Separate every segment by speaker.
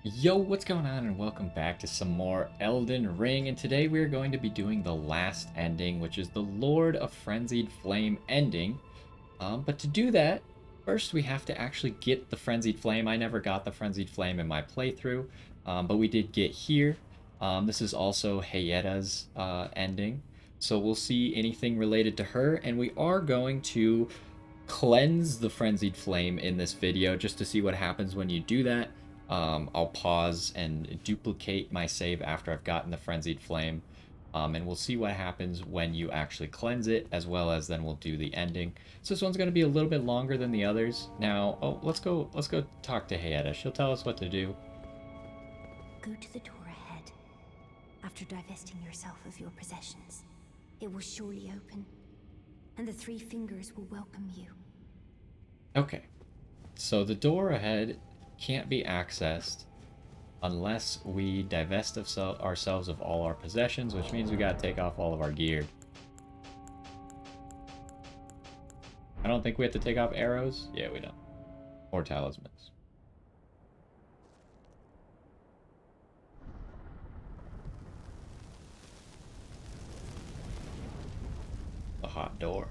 Speaker 1: Yo, what's going on, and welcome back to some more Elden Ring. And today we are going to be doing the last ending, which is the Lord of Frenzied Flame ending. But to do that, first we have to actually get the Frenzied Flame. I never got the Frenzied Flame in my playthrough, but we did get here. This is also Hyetta's ending, so we'll see anything related to her, and we are going to cleanse the Frenzied Flame in this video just to see what happens when you do that. I'll pause and duplicate my save after I've gotten the Frenzied Flame, and we'll see what happens when you actually cleanse it, as well as then we'll do the ending. So this one's going to be a little bit longer than the others. Now, let's go talk to Hyetta. She'll tell us what to do.
Speaker 2: Go to the door ahead. After divesting yourself of your possessions, it will surely open, and the three fingers will welcome you.
Speaker 1: Okay, so the door ahead can't be accessed unless we divest ourselves of all our possessions, which means we gotta take off all of our gear. I don't think we have to take off arrows. Yeah, we don't. Or talismans. The hot door.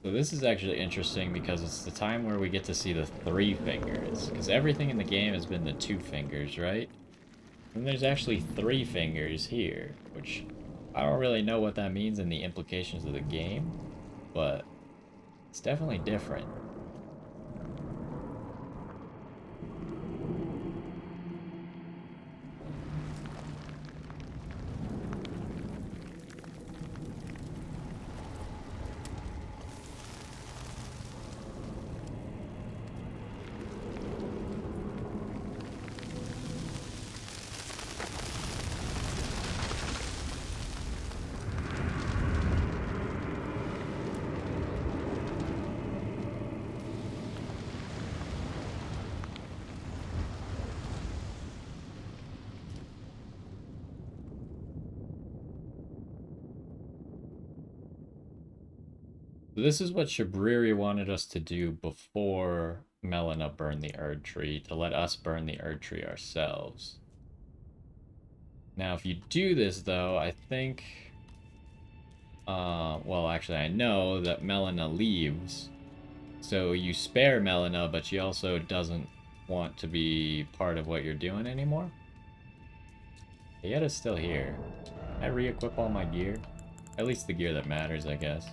Speaker 1: So this is actually interesting because it's the time where we get to see the three fingers. Because everything in the game has been the two fingers, right? And there's actually three fingers here, which I don't really know what that means in the implications of the game, but it's definitely different. So this is what Shabriri wanted us to do before Melina burned the Erd Tree, to let us burn the Erd Tree ourselves. Now, if you do this, though, I think... well, actually, I know that Melina leaves. So you spare Melina, but she also doesn't want to be part of what you're doing anymore. Hyetta's still here. Can I re-equip all my gear? At least the gear that matters, I guess.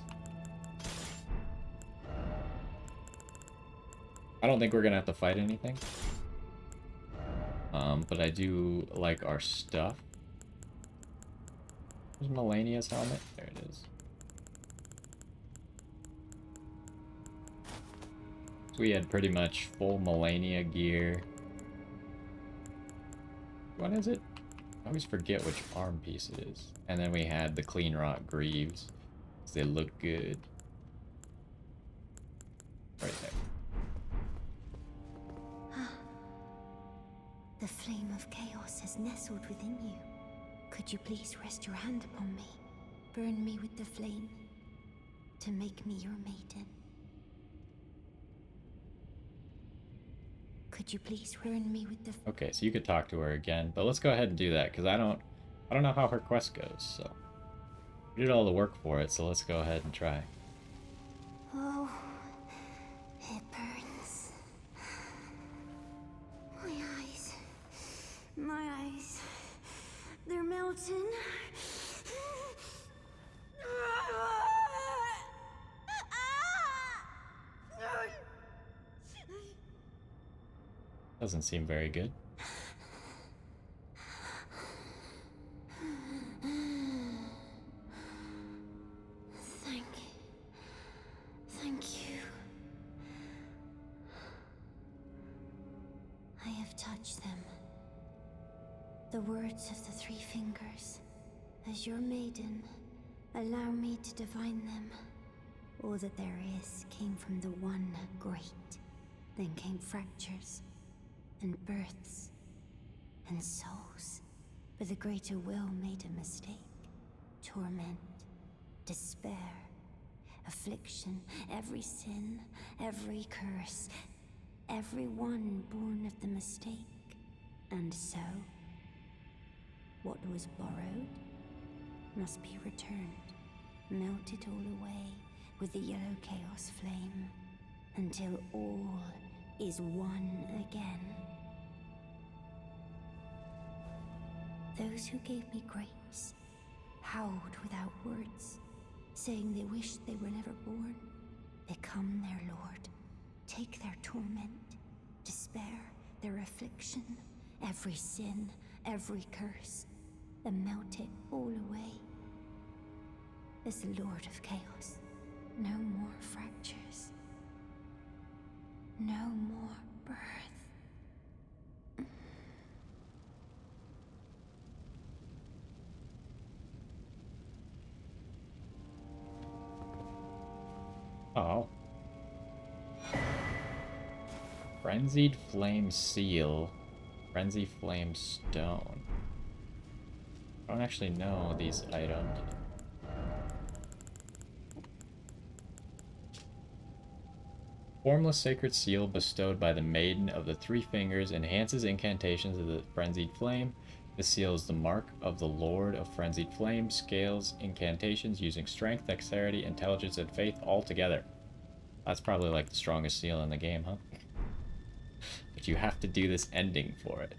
Speaker 1: I don't think we're gonna have to fight anything. But I do like our stuff. Where's Melania's helmet? There it is. So we had pretty much full Melania gear. What is it? I always forget which arm piece it is. And then we had the clean rock greaves. They look good. Right there.
Speaker 2: The flame of chaos has nestled within you. Could you please rest your hand upon me? Burn me with the flame to make me your maiden. Could you please burn me with the...
Speaker 1: Okay, so you could talk to her again, but let's go ahead and do that, because I don't know how her quest goes, so... We did all the work for it, so let's go ahead and try.
Speaker 2: Oh, it burns. My eyes, they're melting.
Speaker 1: Doesn't seem very good.
Speaker 2: Thank you. I have touched them. The words of the three fingers. As your maiden, allow me to divine them. All that there is came from the one great. Then came fractures, and births, and souls. But the greater will made a mistake. Torment, despair, affliction, every sin, every curse, every one born of the mistake. And so, what was borrowed must be returned, melted all away with the yellow chaos flame, until all is one again. Those who gave me grapes howled without words, saying they wished they were never born. Become their lord, take their torment, despair, their affliction, every sin, every curse, and melt it all away. As the Lord of Chaos, no more fractures, no more birth.
Speaker 1: Oh. Frenzied Flame Seal. Frenzy Flame Stone. I don't actually know these items. Formless Sacred Seal bestowed by the Maiden of the Three Fingers enhances incantations of the Frenzied Flame. The seal is the mark of the Lord of Frenzied Flame, scales incantations using strength, dexterity, intelligence, and faith all together. That's probably like the strongest seal in the game, huh? But you have to do this ending for it.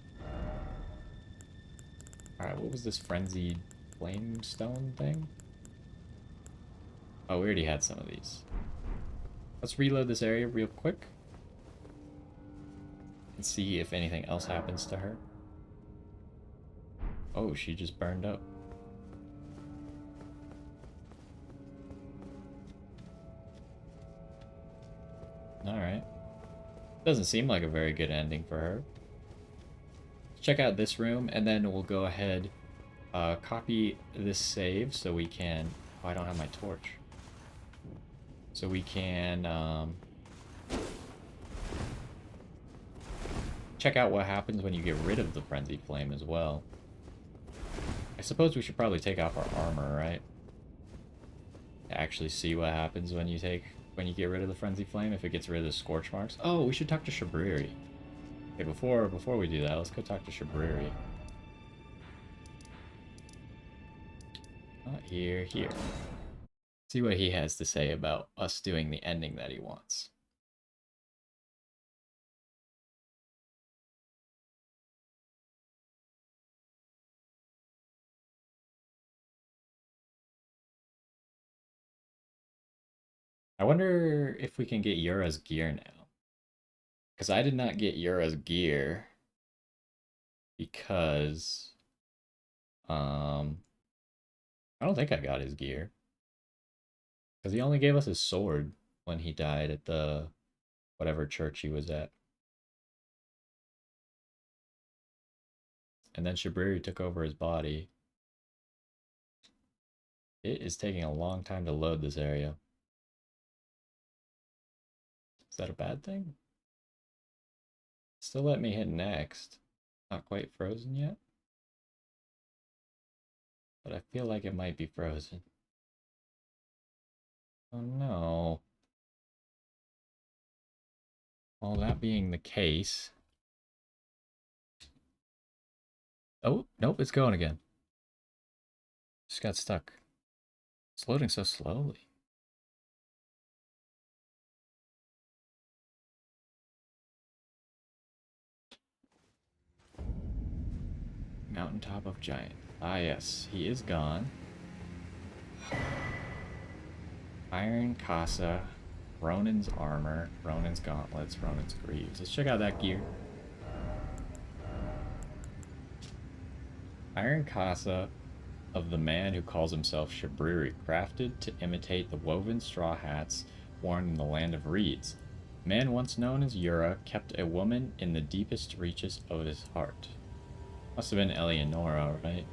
Speaker 1: Alright, what was this Frenzied Flame Stone thing? Oh, we already had some of these. Let's reload this area real quick and see if anything else happens to her. Oh, she just burned up. Alright. Doesn't seem like a very good ending for her. Let's check out this room, and then we'll go ahead, copy this save so we can... Oh, I don't have my torch. So we can, check out what happens when you get rid of the Frenzied Flame as well. I suppose we should probably take off our armor, right? To actually see what happens when you get rid of the Frenzied Flame, if it gets rid of the scorch marks. Oh, we should talk to Shabriri. Okay, before we do that, let's go talk to Shabriri. Not here, here. See what he has to say about us doing the ending that he wants. I wonder if we can get Yura's gear now. Because I did not get Yura's gear because I don't think I got his gear. Because he only gave us his sword when he died at the whatever church he was at. And then Shabriri took over his body. It is taking a long time to load this area. Is that a bad thing? Still let me hit next. Not quite frozen yet. But I feel like it might be frozen. Oh no. Well, that being the case... Oh, nope, it's going again. Just got stuck. It's loading so slowly. Mountaintop of Giant. Ah, yes, he is gone. Iron Casa, Ronin's armor, Ronin's gauntlets, Ronin's greaves. Let's check out that gear. Iron Casa of the man who calls himself Shabriri, crafted to imitate the woven straw hats worn in the land of reeds. A man once known as Yura kept a woman in the deepest reaches of his heart. Must have been Eleonora, right?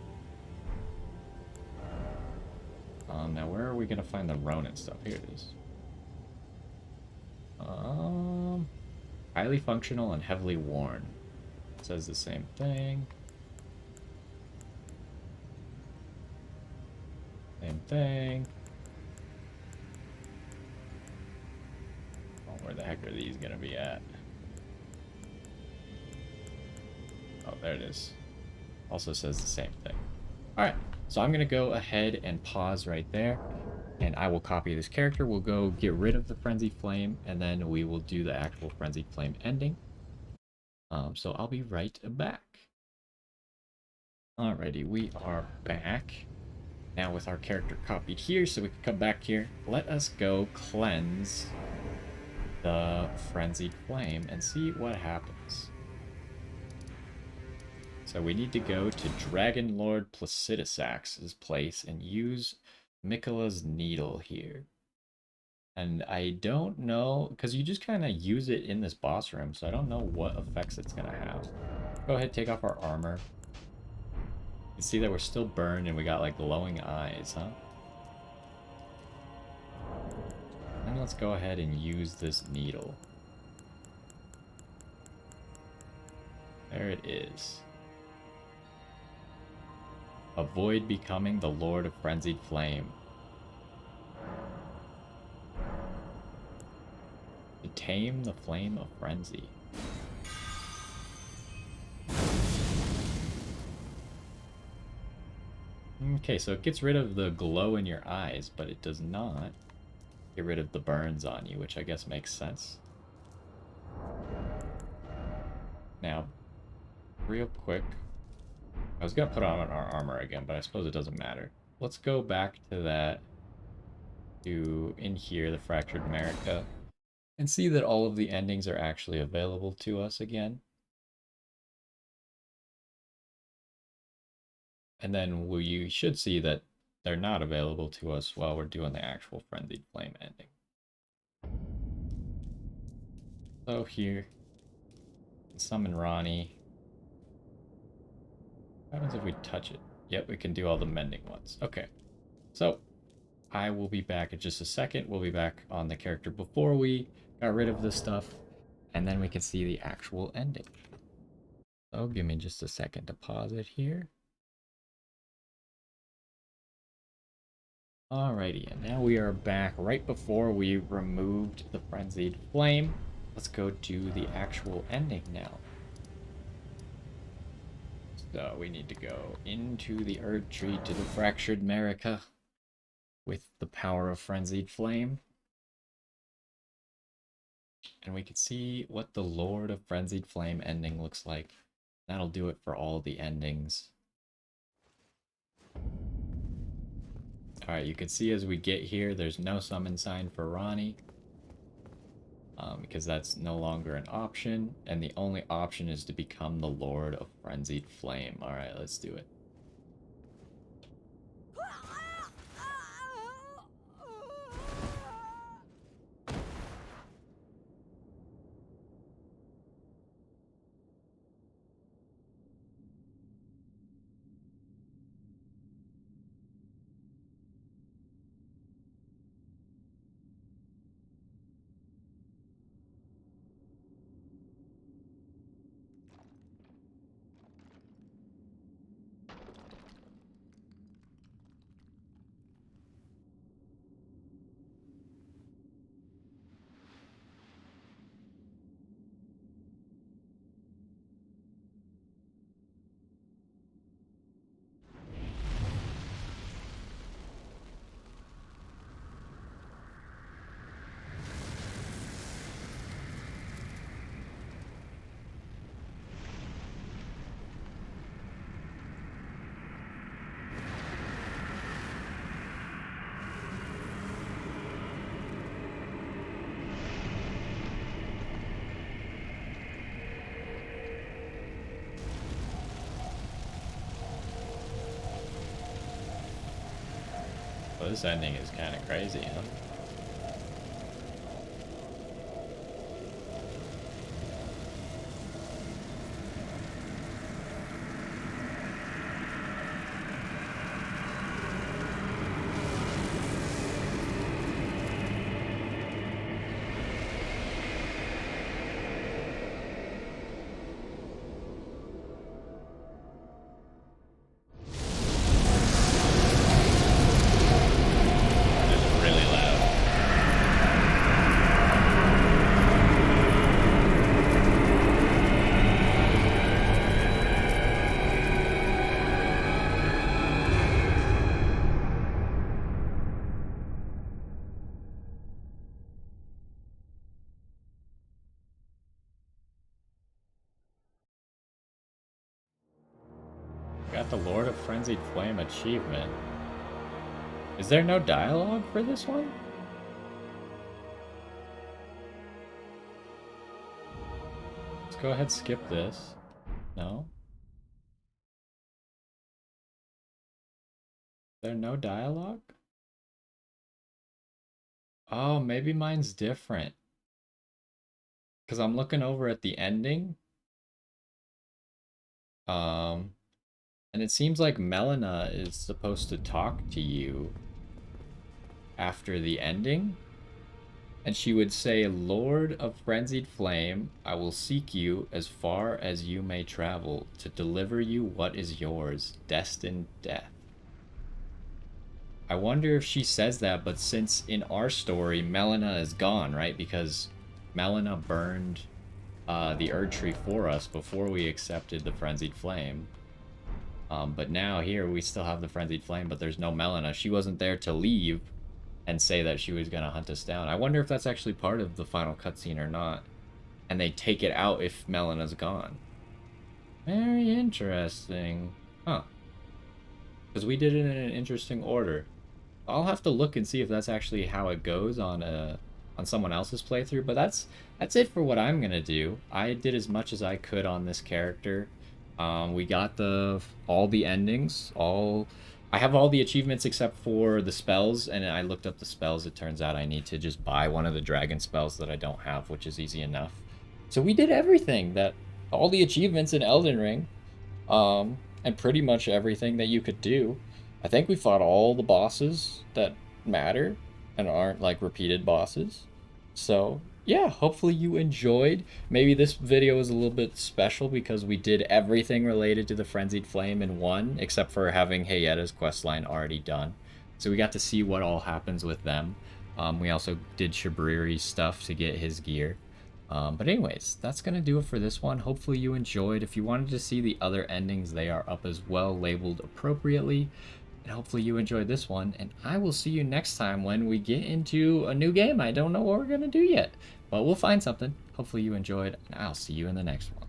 Speaker 1: Now where are we gonna find the Ronin stuff? Here it is. Highly functional and heavily worn. It says the same thing. Same thing. Oh, where the heck are these gonna be at? Oh, there it is. Also says the same thing. Alright, so I'm gonna go ahead and pause right there. And I will copy this character. We'll go get rid of the Frenzied Flame, and then we will do the actual Frenzied Flame ending. So I'll be right back. Alrighty, we are back. Now with our character copied here, so we can come back here. Let us go cleanse the Frenzied Flame and see what happens. So we need to go to Dragon Lord Placidusax's place and use Miquella's Needle here. And I don't know, because you just kind of use it in this boss room, so I don't know what effects it's going to have. Go ahead, take off our armor. You can see that we're still burned and we got like glowing eyes, huh? And let's go ahead and use this needle. There it is. Avoid becoming the Lord of Frenzied Flame. To tame the flame of frenzy. Okay, so it gets rid of the glow in your eyes, but it does not get rid of the burns on you, which I guess makes sense. Now, real quick, I was going to put on our armor again, but I suppose it doesn't matter. Let's go back to that, to in here, the Fractured America, and see that all of the endings are actually available to us again. And then you should see that they're not available to us while we're doing the actual Frenzied Flame ending. So here, summon Ronnie. What happens if we touch it? Yep, we can do all the mending ones. Okay, so I will be back in just a second. We'll be back on the character before we got rid of this stuff, and then we can see the actual ending. So give me just a second to pause it here. Alrighty, and now we are back right before we removed the Frenzied Flame. Let's go do the actual ending now. So we need to go into the Erd Tree to the Fractured America with the power of Frenzied Flame. And we can see what the Lord of Frenzied Flame ending looks like. That'll do it for all the endings. Alright, you can see as we get here, there's no summon sign for Ronnie. Because that's no longer an option. And the only option is to become the Lord of Frenzied Flame. Alright, let's do it. Well, this ending is kind of crazy, huh? Got the Lord of Frenzied Flame achievement. Is there no dialogue for this one? Let's go ahead and skip this. No? Is there no dialogue? Oh, maybe mine's different. Because I'm looking over at the ending. And it seems like Melina is supposed to talk to you after the ending. And she would say, Lord of Frenzied Flame, I will seek you as far as you may travel to deliver you what is yours, destined death. I wonder if she says that, but since in our story, Melina is gone, right? Because Melina burned the Erd Tree for us before we accepted the Frenzied Flame. But now here we still have the Frenzied Flame, but there's no Melina. She wasn't there to leave and say that she was going to hunt us down. I wonder if that's actually part of the final cutscene or not. And they take it out if Melina's gone. Very interesting. Huh. Because we did it in an interesting order. I'll have to look and see if that's actually how it goes on someone else's playthrough, but that's it for what I'm gonna do. I did as much as I could on this character. We got all the endings, I have all the achievements except for the spells, and I looked up the spells. It turns out I need to just buy one of the dragon spells that I don't have, which is easy enough. So we did everything all the achievements in Elden Ring, and pretty much everything that you could do. I think we fought all the bosses that matter and aren't like repeated bosses. So yeah, hopefully you enjoyed. Maybe this video was a little bit special because we did everything related to the Frenzied Flame in one, except for having Hyetta's questline already done. So we got to see what all happens with them. We also did Shabriri's stuff to get his gear. But anyways, that's going to do it for this one. Hopefully you enjoyed. If you wanted to see the other endings, they are up as well, labeled appropriately. And hopefully you enjoyed this one, and I will see you next time when we get into a new game. I don't know what we're going to do yet, but we'll find something. Hopefully you enjoyed, and I'll see you in the next one.